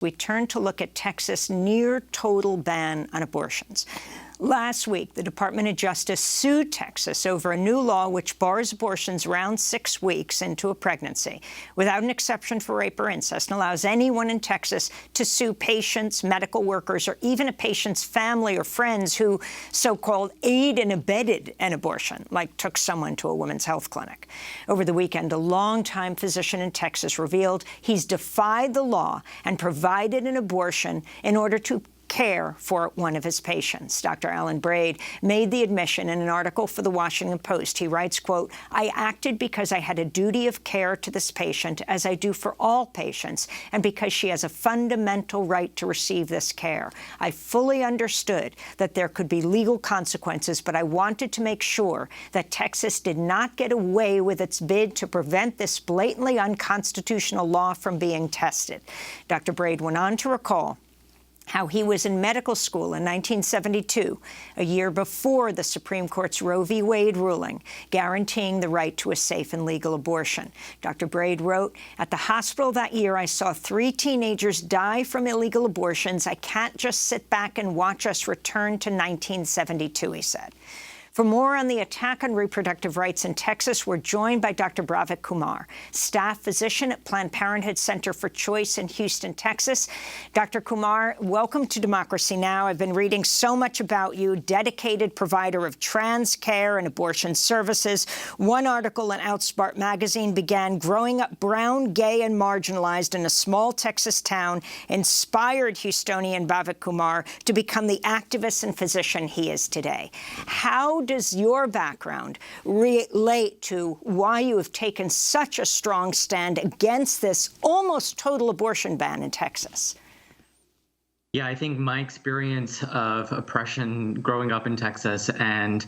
We turn to look at Texas' near-total ban on abortions. Last week, the Department of Justice sued Texas over a new law which bars abortions around 6 weeks into a pregnancy, without an exception for rape or incest, and allows anyone in Texas to sue patients, medical workers, or even a patient's family or friends who so-called aid and abetted an abortion, like took someone to a women's health clinic. Over the weekend, a longtime physician in Texas revealed he's defied the law and provided an abortion in order to care for one of his patients. Dr. Alan Braid made the admission in an article for the Washington Post. He writes, quote, "I acted because I had a duty of care to this patient, as I do for all patients, and because she has a fundamental right to receive this care. I fully understood that there could be legal consequences, but I wanted to make sure that Texas did not get away with its bid to prevent this blatantly unconstitutional law from being tested." Dr. Braid went on to recall how he was in medical school in 1972, a year before the Supreme Court's Roe v. Wade ruling, guaranteeing the right to a safe and legal abortion. Dr. Braid wrote, "At the hospital that year, I saw 3 teenagers die from illegal abortions. I can't just sit back and watch us return to 1972, he said. For more on the attack on reproductive rights in Texas, we're joined by Dr. Bhavik Kumar, staff physician at Planned Parenthood Center for Choice in Houston, Texas. Dr. Kumar, welcome to Democracy Now! I've been reading so much about you, dedicated provider of trans care and abortion services. One article in Outsmart magazine began growing up brown, gay, and marginalized in a small Texas town, inspired Houstonian Bhavik Kumar to become the activist and physician he is today. How does your background relate to why you have taken such a strong stand against this almost total abortion ban in Texas? Yeah, I think my experience of oppression growing up in Texas and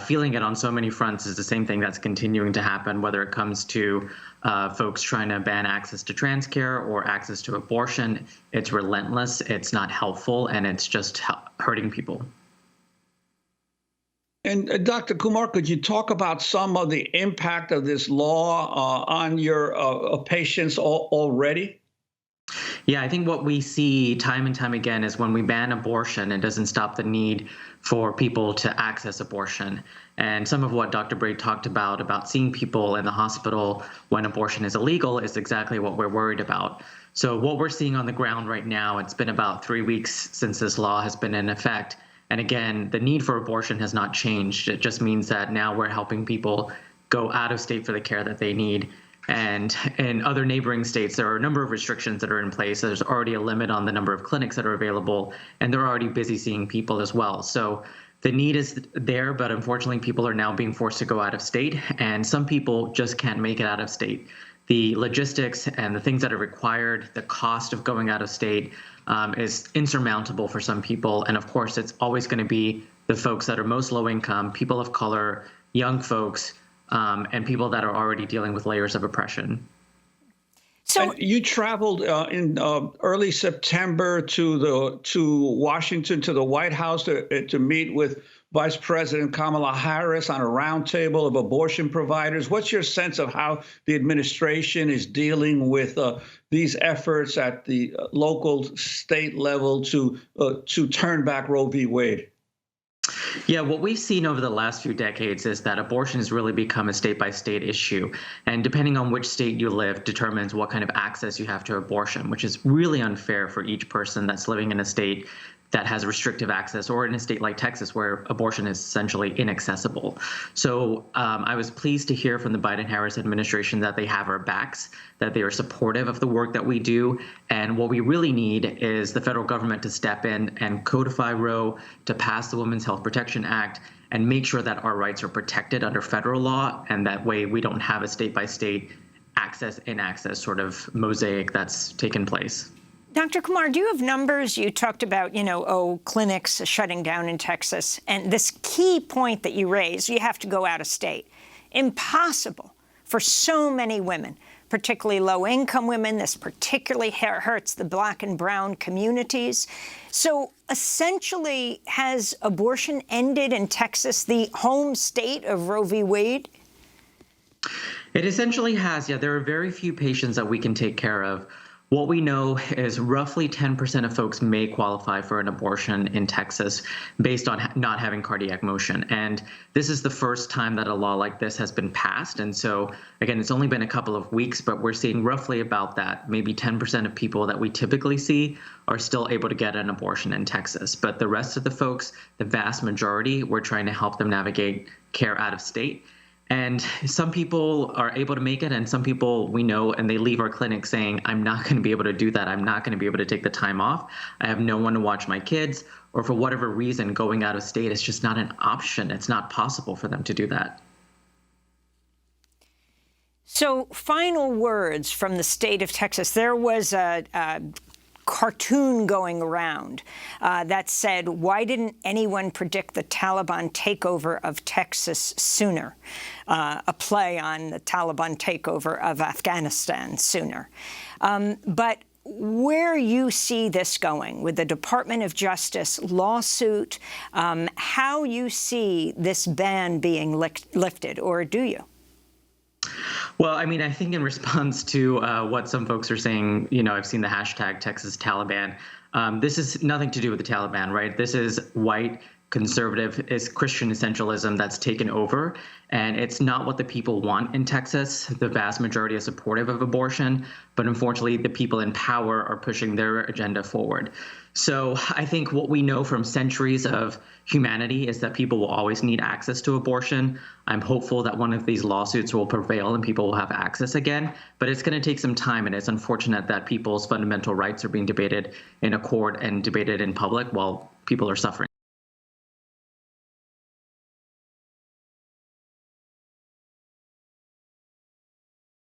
feeling it on so many fronts is the same thing that's continuing to happen, whether it comes to folks trying to ban access to trans care or access to abortion. It's relentless, it's not helpful, and it's just hurting people. And Dr. Kumar, could you talk about some of the impact of this law on your patients already? Yeah, I think what we see time and time again is when we ban abortion, it doesn't stop the need for people to access abortion. And some of what Dr. Braid talked about seeing people in the hospital when abortion is illegal, is exactly what we're worried about. So what we're seeing on the ground right now, it's been about 3 weeks since this law has been in effect. And again, the need for abortion has not changed. It just means that now we're helping people go out of state for the care that they need. And in other neighboring states, there are a number of restrictions that are in place. There's already a limit on the number of clinics that are available, and they're already busy seeing people as well. So the need is there, but unfortunately, people are now being forced to go out of state, and some people just can't make it out of state. The logistics and the things that are required, the cost of going out of state is insurmountable for some people. And of course, it's always going to be the folks that are most low income, people of color, young folks, and people that are already dealing with layers of oppression. So you traveled in early September to Washington, to the White House to meet with Vice President Kamala Harris on a roundtable of abortion providers. What's your sense of how the administration is dealing with these efforts at the local, state level to turn back Roe v. Wade? Yeah, what we've seen over the last few decades is that abortion has really become a state-by-state issue. And depending on which state you live determines what kind of access you have to abortion, which is really unfair for each person that's living in a state that has restrictive access, or in a state like Texas where abortion is essentially inaccessible. So I was pleased to hear from the Biden-Harris administration that they have our backs, that they are supportive of the work that we do. And what we really need is the federal government to step in and codify Roe, to pass the Women's Health Protection Act, and make sure that our rights are protected under federal law. And that way we don't have a state-by-state access-inaccess sort of mosaic that's taken place. Dr. Kumar, do you have numbers? You talked about, clinics shutting down in Texas. And this key point that you raised, you have to go out of state. Impossible for so many women, particularly low-income women. This particularly hurts the Black and brown communities. So essentially, has abortion ended in Texas, the home state of Roe v. Wade? It essentially has, yeah. There are very few patients that we can take care of What we know is roughly 10% of folks may qualify for an abortion in Texas based on not having cardiac motion. And this is the first time that a law like this has been passed. And so, again, it's only been a couple of weeks, but we're seeing roughly about that. Maybe 10% of people that we typically see are still able to get an abortion in Texas. But the rest of the folks, the vast majority, we're trying to help them navigate care out of state. And some people are able to make it, and some people we know, and they leave our clinic saying, I'm not going to be able to do that. I'm not going to be able to take the time off. I have no one to watch my kids, or for whatever reason, going out of state is just not an option. It's not possible for them to do that. So, final words from the state of Texas. There was a cartoon going around that said, why didn't anyone predict the Taliban takeover of Texas sooner? A play on the Taliban takeover of Afghanistan sooner. But where you see this going with the Department of Justice lawsuit, how you see this ban being lifted, or do you? Well, I mean, I think in response to what some folks are saying, I've seen the hashtag Texas Taliban. This is nothing to do with the Taliban, right? This is white, conservative, is Christian essentialism that's taken over. And it's not what the people want in Texas. The vast majority is supportive of abortion, but unfortunately, the people in power are pushing their agenda forward. So I think what we know from centuries of humanity is that people will always need access to abortion. I'm hopeful that one of these lawsuits will prevail and people will have access again, but it's going to take some time, and it's unfortunate that people's fundamental rights are being debated in a court and debated in public while people are suffering.